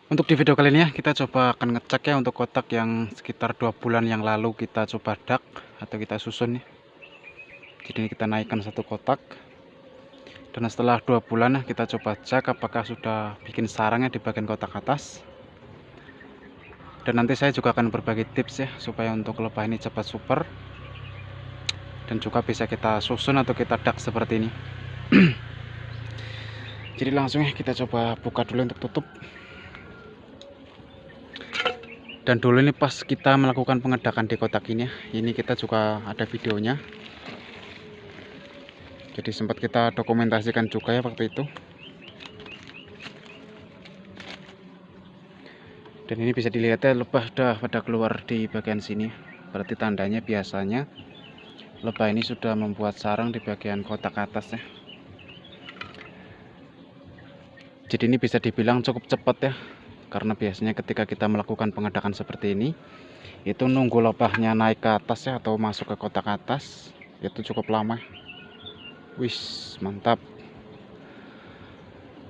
Untuk di video kali ini ya, kita coba akan ngecek ya untuk kotak yang sekitar 2 bulan yang lalu kita coba dak atau kita susun ya. Jadi ini kita naikkan satu kotak. Dan setelah 2 bulan ya, kita coba cek apakah sudah bikin sarangnya di bagian kotak atas. Dan nanti saya juga akan berbagi tips ya supaya untuk lebah ini cepat super. Dan juga bisa kita susun atau kita dak seperti ini. Jadi langsung ya kita coba buka dulu untuk tutup. Dan dulu ini pas kita melakukan pengedakan di kotak ini ya, ini kita juga ada videonya. Jadi sempat kita dokumentasikan juga ya waktu itu. Dan ini bisa dilihat ya, lebah sudah pada keluar di bagian sini. Berarti tandanya biasanya lebah ini sudah membuat sarang di bagian kotak atas ya. Jadi ini bisa dibilang cukup cepat ya. Karena biasanya ketika kita melakukan pengedakan seperti ini, itu nunggu lebahnya naik ke atas ya atau masuk ke kotak atas, itu cukup lama. Wis, mantap.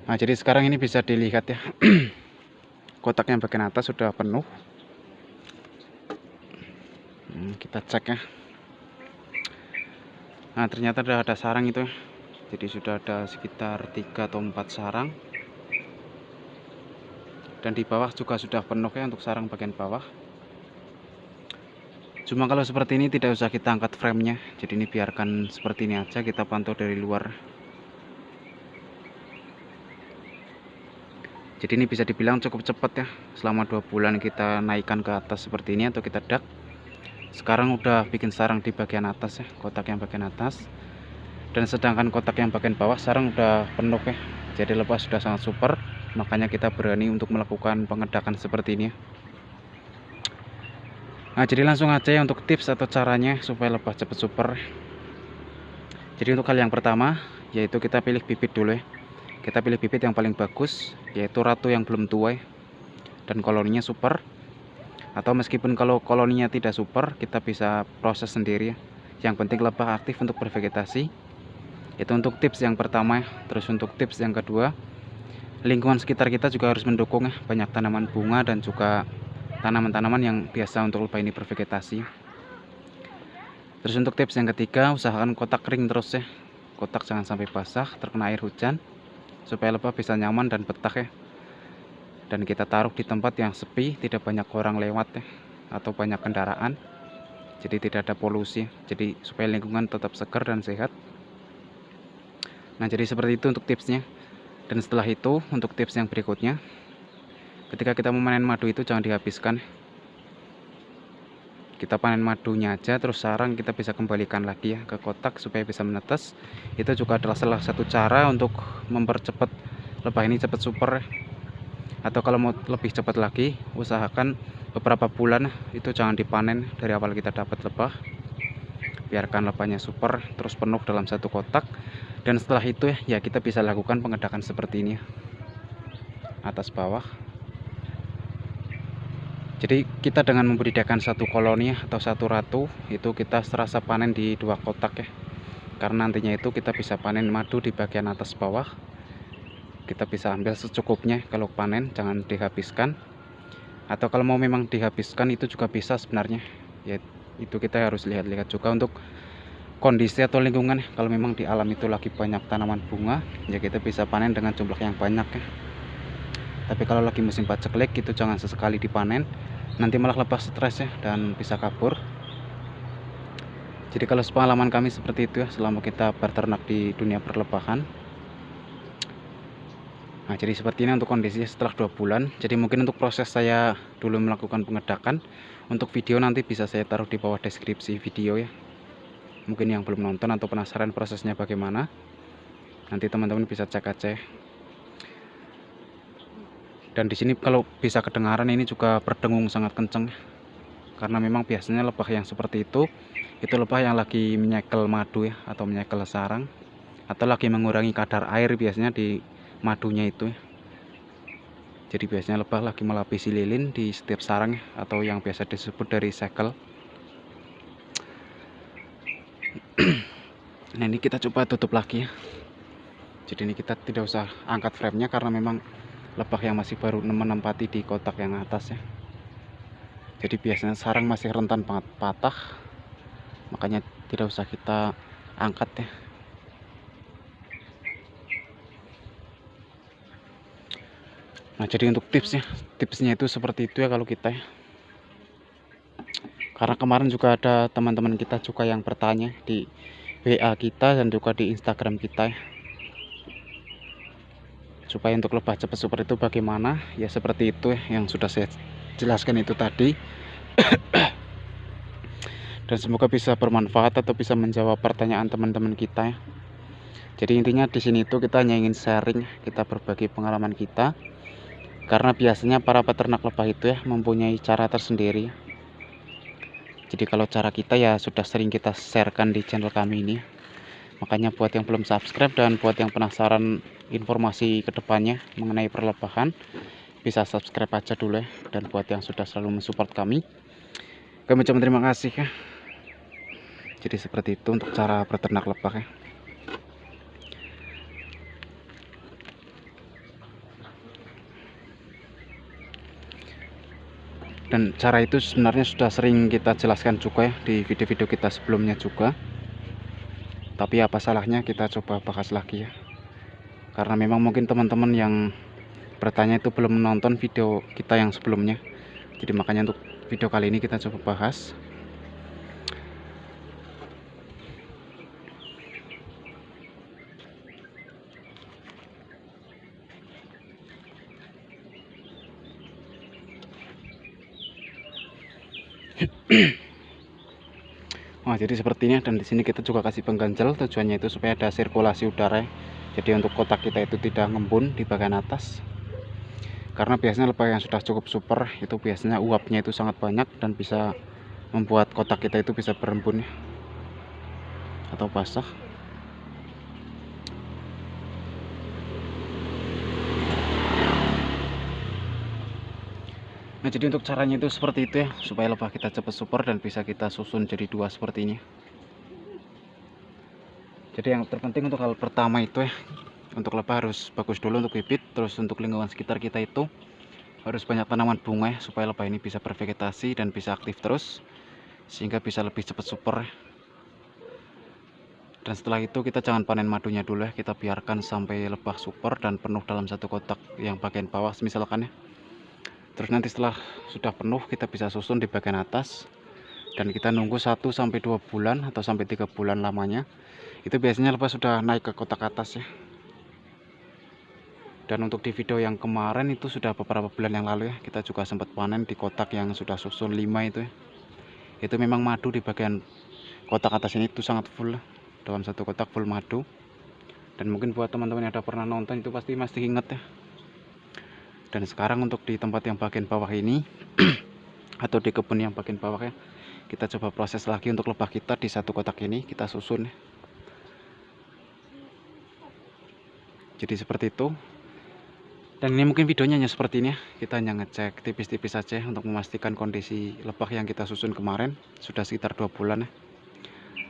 Nah, jadi sekarang ini bisa dilihat ya. Kotak yang bagian atas sudah penuh. Kita cek ya. Nah, ternyata sudah ada sarang itu ya. Jadi sudah ada sekitar 3 atau 4 sarang. Dan di bawah juga sudah penuh ya untuk sarang bagian bawah. Cuma kalau seperti ini tidak usah kita angkat framenya. Jadi ini biarkan seperti ini aja, kita pantau dari luar. Jadi ini bisa dibilang cukup cepat ya. Selama 2 bulan kita naikkan ke atas seperti ini atau kita dak. Sekarang udah bikin sarang di bagian atas ya, kotak yang bagian atas. Dan sedangkan kotak yang bagian bawah sarang udah penuh ya. Jadi lebah sudah sangat super. Makanya kita berani untuk melakukan pengedakan seperti ini. Nah, jadi langsung aja ya untuk tips atau caranya supaya lebah cepat super. Jadi untuk hal yang pertama, yaitu kita pilih bibit dulu ya. Kita pilih bibit yang paling bagus, yaitu ratu yang belum tua ya. Dan koloninya super. Atau meskipun kalau koloninya tidak super, kita bisa proses sendiri ya. Yang penting lebah aktif untuk bervegetasi. Itu untuk tips yang pertama ya. Terus untuk tips yang kedua, lingkungan sekitar kita juga harus mendukung ya, banyak tanaman bunga dan juga tanaman-tanaman yang biasa untuk lebah ini bervegetasi. Terus untuk tips yang ketiga, usahakan kotak kering terus ya. Kotak jangan sampai basah terkena air hujan, supaya lebah bisa nyaman dan betah ya. Dan kita taruh di tempat yang sepi, tidak banyak orang lewat ya, atau banyak kendaraan. Jadi tidak ada polusi, jadi supaya lingkungan tetap segar dan sehat. Nah, jadi seperti itu untuk tipsnya. Dan setelah itu untuk tips yang berikutnya, ketika kita memanen madu itu jangan dihabiskan. Kita panen madunya aja, terus sarang kita bisa kembalikan lagi ya ke kotak supaya bisa menetes. Itu juga adalah salah satu cara untuk mempercepat lebah ini cepat super. Atau kalau mau lebih cepat lagi, usahakan beberapa bulan itu jangan dipanen dari awal kita dapat lebah. Biarkan lebahnya super terus penuh dalam satu kotak. Dan setelah itu ya kita bisa lakukan pengedakan seperti ini ya, atas bawah. Jadi kita dengan membudidayakan satu koloni atau satu ratu, itu kita serasa panen di 2 kotak ya. Karena nantinya itu kita bisa panen madu di bagian atas bawah. Kita bisa ambil secukupnya kalau panen, jangan dihabiskan. Atau kalau mau memang dihabiskan itu juga bisa sebenarnya. Ya itu kita harus lihat-lihat juga untuk kondisi atau lingkungan. Kalau memang di alam itu lagi banyak tanaman bunga, ya kita bisa panen dengan jumlah yang banyak ya. Tapi kalau lagi musim paceklik itu jangan sesekali dipanen, nanti malah lebah stres ya dan bisa kabur. Jadi kalau sepengalaman kami seperti itu ya selama kita berternak di dunia perlebahan. Nah, jadi seperti ini untuk kondisi setelah 2 bulan. Jadi mungkin untuk proses saya dulu melakukan pengedakan, untuk video nanti bisa saya taruh di bawah deskripsi video ya. Mungkin yang belum nonton atau penasaran prosesnya bagaimana, nanti teman-teman bisa cek aja. Dan di sini kalau bisa kedengaran ini juga berdengung sangat kenceng, karena memang biasanya lebah yang seperti itu lebah yang lagi menyekel madu ya, atau menyekel sarang, atau lagi mengurangi kadar air biasanya di madunya itu ya. Jadi biasanya lebah lagi melapisi lilin di setiap sarang ya, atau yang biasa disebut dari sekel. Nah, ini kita coba tutup lagi ya. Jadi ini kita tidak usah angkat framenya karena memang lebah yang masih baru menempati di kotak yang atas ya. Jadi biasanya sarang masih rentan banget patah, makanya tidak usah kita angkat ya. Nah, jadi untuk tipsnya itu seperti itu ya kalau kita ya. Karena kemarin juga ada teman-teman kita juga yang bertanya di WA kita dan juga di Instagram kita ya. Supaya untuk lebah cepat super itu bagaimana? Ya seperti itu ya, yang sudah saya jelaskan itu tadi. Dan semoga bisa bermanfaat atau bisa menjawab pertanyaan teman-teman kita ya. Jadi intinya di sini itu kita hanya ingin sharing, kita berbagi pengalaman kita. Karena biasanya para peternak lebah itu ya mempunyai cara tersendiri. Jadi kalau cara kita ya sudah sering kita sharekan di channel kami ini. Makanya buat yang belum subscribe dan buat yang penasaran informasi kedepannya mengenai perlebahan, bisa subscribe aja dulu ya. Dan buat yang sudah selalu mensupport kami ucapkan terima kasih ya. Jadi seperti itu untuk cara berternak lebah ya. Dan cara itu sebenarnya sudah sering kita jelaskan juga ya di video-video kita sebelumnya juga. Tapi apa salahnya kita coba bahas lagi ya. Karena memang mungkin teman-teman yang bertanya itu belum menonton video kita yang sebelumnya. Jadi makanya untuk video kali ini kita coba bahas. Nah, jadi sepertinya, dan di sini kita juga kasih pengganjal, tujuannya itu supaya ada sirkulasi udara ya. Jadi untuk kotak kita itu tidak ngembun di bagian atas. Karena biasanya lebah yang sudah cukup super itu biasanya uapnya itu sangat banyak dan bisa membuat kotak kita itu bisa berembun ya, atau basah. Nah, jadi untuk caranya itu seperti itu ya, supaya lebah kita cepat super dan bisa kita susun jadi dua seperti ini. Jadi yang terpenting untuk hal pertama itu ya, untuk lebah harus bagus dulu untuk bibit. Terus untuk lingkungan sekitar kita itu harus banyak tanaman bunga ya, supaya lebah ini bisa bervegetasi dan bisa aktif terus, sehingga bisa lebih cepat super ya. Dan setelah itu kita jangan panen madunya dulu ya, kita biarkan sampai lebah super dan penuh dalam satu kotak yang bagian bawah misalkan ya. Terus nanti setelah sudah penuh kita bisa susun di bagian atas, dan kita nunggu 1-2 bulan atau sampai 3 bulan lamanya. Itu biasanya lebah sudah naik ke kotak atas ya. Dan untuk di video yang kemarin itu sudah beberapa bulan yang lalu ya, kita juga sempat panen di kotak yang sudah susun 5 itu ya. Itu memang madu di bagian kotak atas ini itu sangat full, dalam satu kotak full madu. Dan mungkin buat teman-teman yang ada pernah nonton itu pasti masih inget ya. Dan sekarang untuk di tempat yang bagian bawah ini atau di kebun yang bagian bawah ya, kita coba proses lagi untuk lebah kita di satu kotak ini kita susun ya. Jadi seperti itu. Dan ini mungkin videonya hanya seperti ini ya. Kita hanya ngecek tipis-tipis saja untuk memastikan kondisi lebah yang kita susun kemarin sudah sekitar 2 bulan ya.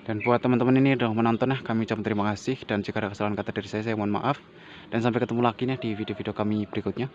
Dan buat teman-teman ini udah menonton ya, kami ucapkan terima kasih. Dan jika ada kesalahan kata dari saya mohon maaf. Dan sampai ketemu lagi nih di video-video kami berikutnya.